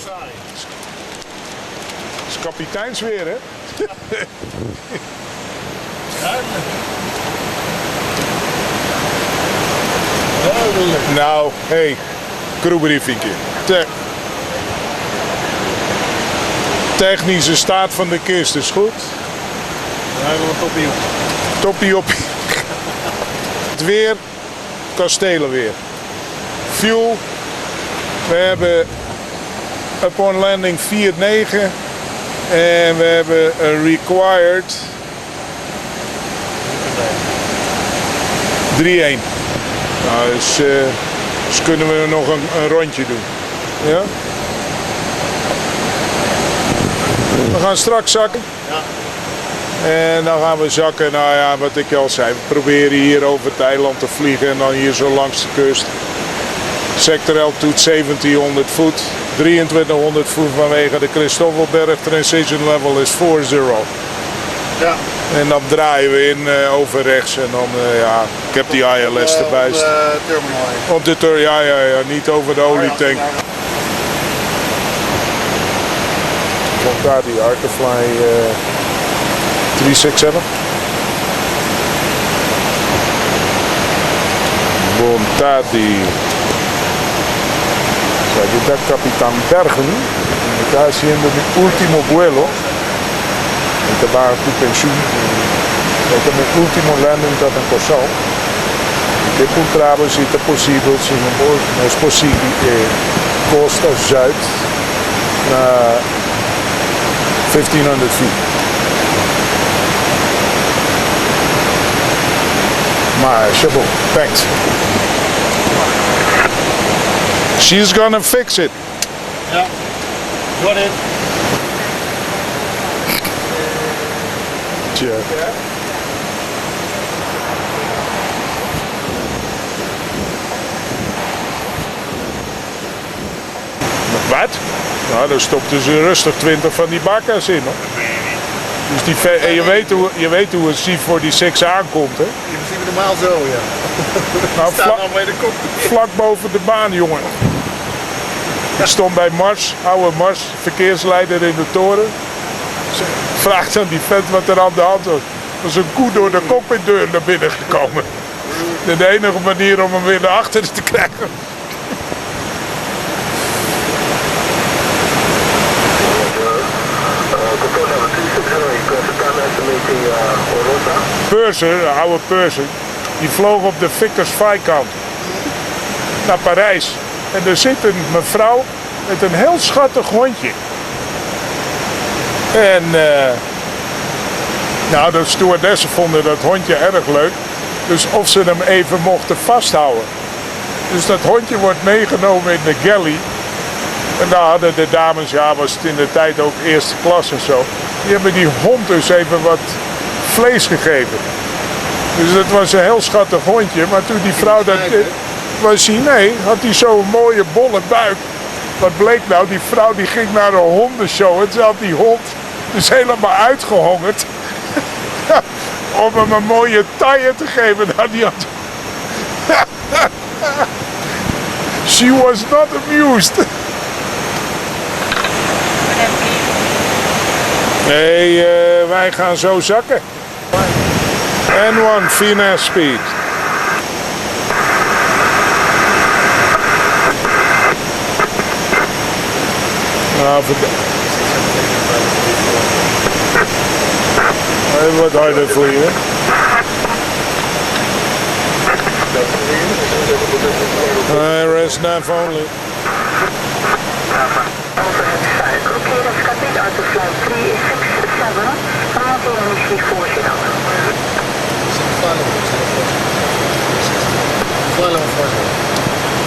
Dat is kapiteinsweer, hè? Nou, hey, crewbriefingje. Technische staat van de kist is goed. Dan hebben we een toppie op. Toppie op. Het weer, kastelenweer. Fuel, we hebben upon landing 4.9 en we hebben een required 3.1. Nou, dus kunnen we nog een rondje doen. Ja? We gaan straks zakken. Ja. En dan gaan we zakken, nou ja, wat ik al zei. We proberen hier over het eiland te vliegen en dan hier zo langs de kust. Sector altitude 1700 voet, 2300 voet vanwege de Christoffelberg. Transition level is 40. Ja. En dan draaien we in over rechts en dan, ja, ik heb die ILS erbij. Op de terminal. Op de terminal, ja, niet over de olietank. Komt daar die Arcafly 367. Bontadi. Saya Kapitan Bergen. Está haciendo mi último vuelo. Este va a tu pensión. Este es mi último landing dat een Curacao. De contrabas is het possível, se não é possível, Costa Zuid naar 1500 feet. Maar Schiphol, thanks. She's gonna fix it. Ja, got it. Tja. Wat? Nou, daar stopten ze rustig 20 van die bakka's in, hoor. Dus en je weet hoe het C-46 aankomt, hè? Die zien we normaal zo, ja. Nou, Bij de kop. vlak boven de baan, jongen. Ik stond bij Mars, oude Mars, verkeersleider in de toren. Vraagt aan die vent wat er aan de hand was. Er was een koe door de cockpitdeur naar binnen gekomen. De enige manier om hem weer naar achteren te krijgen. Purser, een oude Purser, die vloog op de Vickers Viscount naar Parijs. En er zit een mevrouw met een heel schattig hondje. En nou, de stewardessen vonden dat hondje erg leuk. Dus of ze hem even mochten vasthouden. Dus dat hondje wordt meegenomen in de galley. En daar hadden de dames, ja, was het in de tijd ook eerste klas en zo. Die hebben die hond dus even wat vlees gegeven. Dus het was een heel schattig hondje. Maar toen die vrouw dat was hij, nee, had hij zo'n mooie bolle buik. Wat bleek nou, die vrouw die ging naar een hondenshow. En ze had die hond dus helemaal uitgehongerd. Om hem een mooie taille te geven. Nou, die had... She was not amused. Nee, wij gaan zo zakken. N1 finesse speed. Nou, even wat harder vliegen. Rest nav only.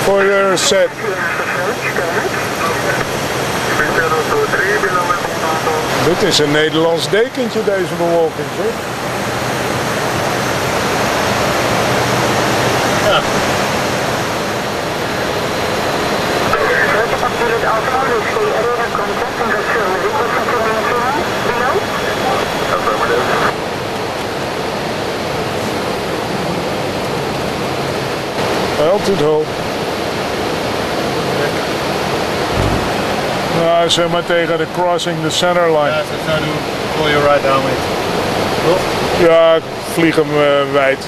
For your set. Dit is een Nederlands dekentje, deze bewolking, zeg. Ja. Altitude hold. Ja, zeg maar tegen de crossing the center line. Ja, zo zou doen. Pull your right down with. Toch? Ja, ik vlieg hem wijd.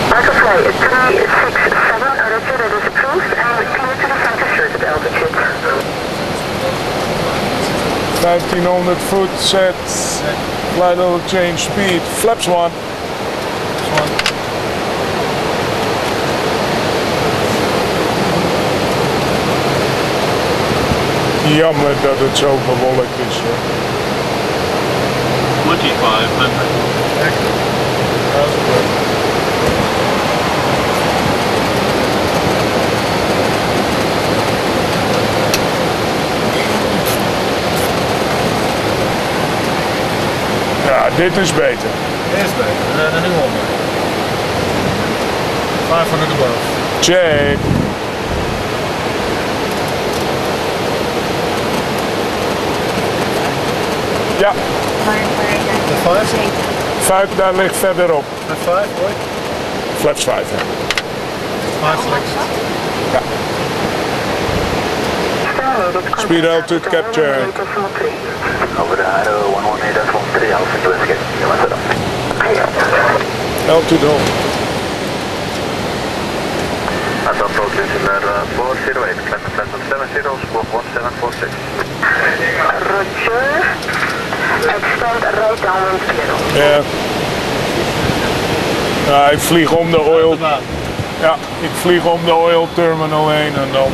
Butterfly 367, roger, that is approved, and clear to the front of circuit altitude. 1500 foot set, flight level change speed, flaps 1. Jammer dat het zo bewolkt is. Hè. 2500. Ja, dit is beter. Eerst beter. We zijn er nu onder. 500 above. Check. Ja, De 5? 5 daar ligt verderop. De 5, hoor. Flaps 5. Hè. 5 flex. Ja. Speed altitude capture. Over de Aero 118.3, Alpha Investigate. Altitude hold. That's approaching Signal 408, climb 70, squawk 1746. Roger, extend right downwind zero. Ja. Ja, ik vlieg om de oil. Ja, ik vlieg om de oil terminal heen en dan.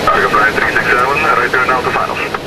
Argo 367, return now to finals.